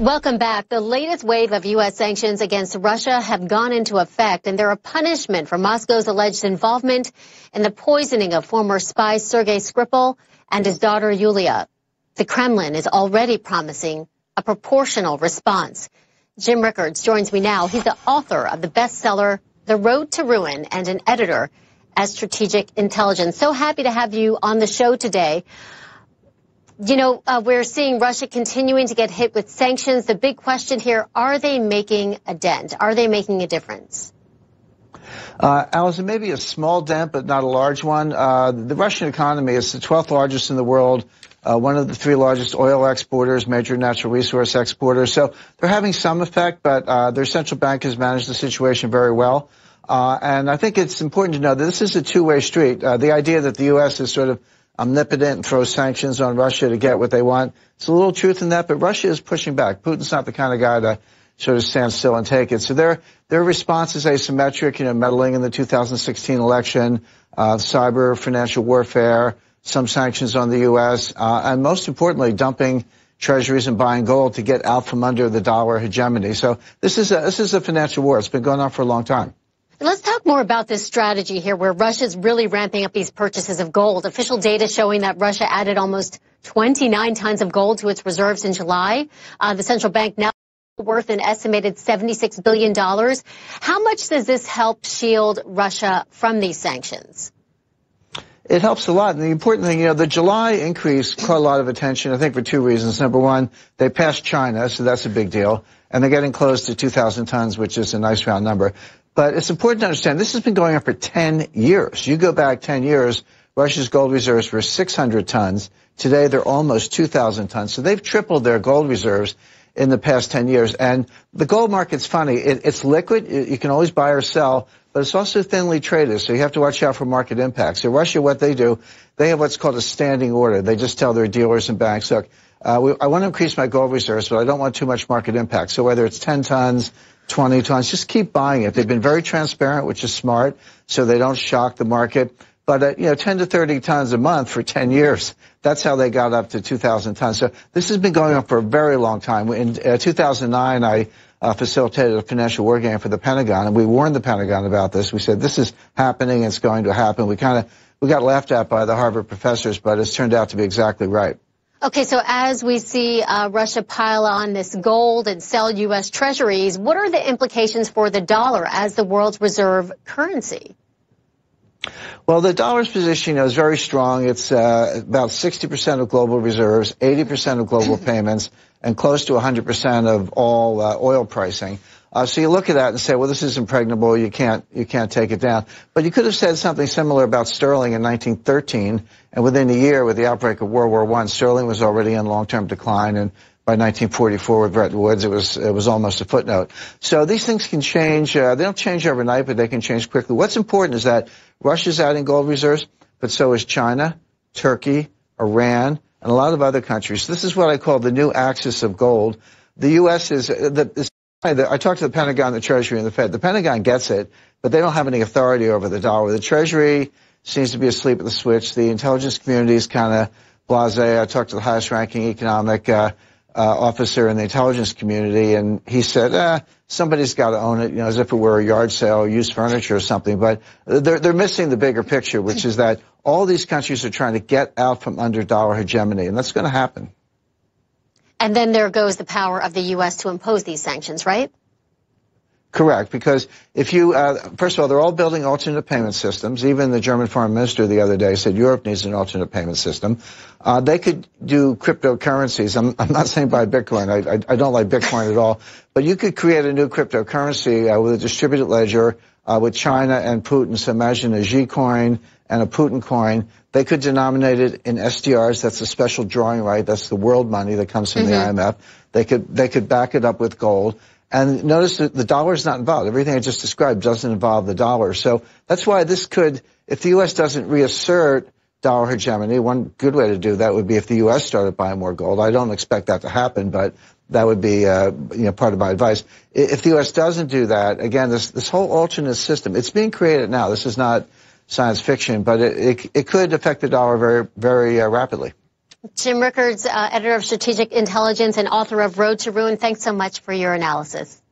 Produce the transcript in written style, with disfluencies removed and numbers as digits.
Welcome back. The latest wave of U.S. sanctions against Russia have gone into effect, and they're a punishment for Moscow's alleged involvement in the poisoning of former spy Sergei Skripal and his daughter Yulia. The Kremlin is already promising a proportional response. Jim Rickards joins me now. He's the author of the bestseller The Road to Ruin and an editor at Strategic Intelligence. So happy to have you on the show today. You know, we're seeing Russia continuing to get hit with sanctions. The big question here, are they making a dent? Are they making a difference? Allison, maybe a small dent, but not a large one. The Russian economy is the 12th largest in the world, one of the 3 largest oil exporters, major natural resource exporters. So they're having some effect, but their central bank has managed the situation very well. And I think it's important to know that this is a two-way street. The idea that the U.S. is sort of omnipotent and throw sanctions on Russia to get what they want. It's a little truth in that, but Russia is pushing back. Putin's not the kind of guy to sort of stand still and take it. So their response is asymmetric, meddling in the 2016 election, cyber financial warfare, some sanctions on the U.S., and most importantly, dumping treasuries and buying gold to get out from under the dollar hegemony. So this is a financial war. It's been going on for a long time. Let's talk more about this strategy here where Russia's really ramping up these purchases of gold. Official data showing that Russia added almost 29 tons of gold to its reserves in July. The central bank now worth an estimated $76 billion. How much does this help shield Russia from these sanctions? It helps a lot. And the important thing, the July increase caught a lot of attention, I think, for 2 reasons. Number one, they passed China, so that's a big deal. And they're getting close to 2,000 tons, which is a nice round number. But it's important to understand this has been going on for 10 years. You go back 10 years, Russia's gold reserves were 600 tons. Today, they're almost 2,000 tons. So they've tripled their gold reserves in the past 10 years. And the gold market's funny. It's liquid. You can always buy or sell, but it's also thinly traded. So you have to watch out for market impacts. So Russia, what they do, they have what's called a standing order. They just tell their dealers and banks, look, I want to increase my gold reserves, but I don't want too much market impact. So whether it's 10 tons, 20 tons, just keep buying it. They've been very transparent, which is smart, so they don't shock the market. But, 10 to 30 tons a month for 10 years, that's how they got up to 2,000 tons. So this has been going on for a very long time. In 2009, I facilitated a financial war game for the Pentagon, and we warned the Pentagon about this. We said, this is happening, it's going to happen. We got laughed at by the Harvard professors, but it's turned out to be exactly right. Okay, so as we see Russia pile on this gold and sell U.S. treasuries, what are the implications for the dollar as the world's reserve currency? Well, the dollar's position is very strong. It's about 60% of global reserves, 80% of global payments, and close to 100% of all oil pricing. So you look at that and say, well, this is impregnable. You can't take it down. But you could have said something similar about sterling in 1913, and within a year, with the outbreak of World War I, sterling was already in long-term decline, and by 1944 with Bretton Woods, it was almost a footnote. So these things can change. They don't change overnight, but they can change quickly. What's important is that Russia's adding gold reserves, but so is China, Turkey, Iran, and a lot of other countries. This is what I call the new axis of gold. The U.S. I talked to the Pentagon, the Treasury, and the Fed. The Pentagon gets it, but they don't have any authority over the dollar. The Treasury seems to be asleep at the switch. The intelligence community is kind of blasé. I talked to the highest-ranking economic officer in the intelligence community, and he said, somebody's got to own it, as if it were a yard sale, used furniture or something. But they're missing the bigger picture, which is that all these countries are trying to get out from under dollar hegemony, and that's going to happen. And then there goes the power of the U.S. to impose these sanctions, right? Correct, because if you, first of all, they're all building alternate payment systems. Even the German foreign minister the other day said Europe needs an alternate payment system. They could do cryptocurrencies. I'm not saying buy Bitcoin. I don't like Bitcoin at all. But you could create a new cryptocurrency with a distributed ledger with China and Putin. So imagine a Xi coin and a Putin coin. They could denominate it in SDRs. That's a special drawing right. That's the world money that comes from the IMF. They could back it up with gold. And notice that the dollar is not involved. Everything I just described doesn't involve the dollar. So that's why this could, if the U.S. doesn't reassert dollar hegemony, one good way to do that would be if the U.S. started buying more gold. I don't expect that to happen, but that would be, part of my advice. If the U.S. doesn't do that, again, this whole alternate system, it's being created now. This is not science fiction, but it could affect the dollar very, very rapidly. Jim Rickards, editor of Strategic Intelligence and author of Road to Ruin, thanks so much for your analysis.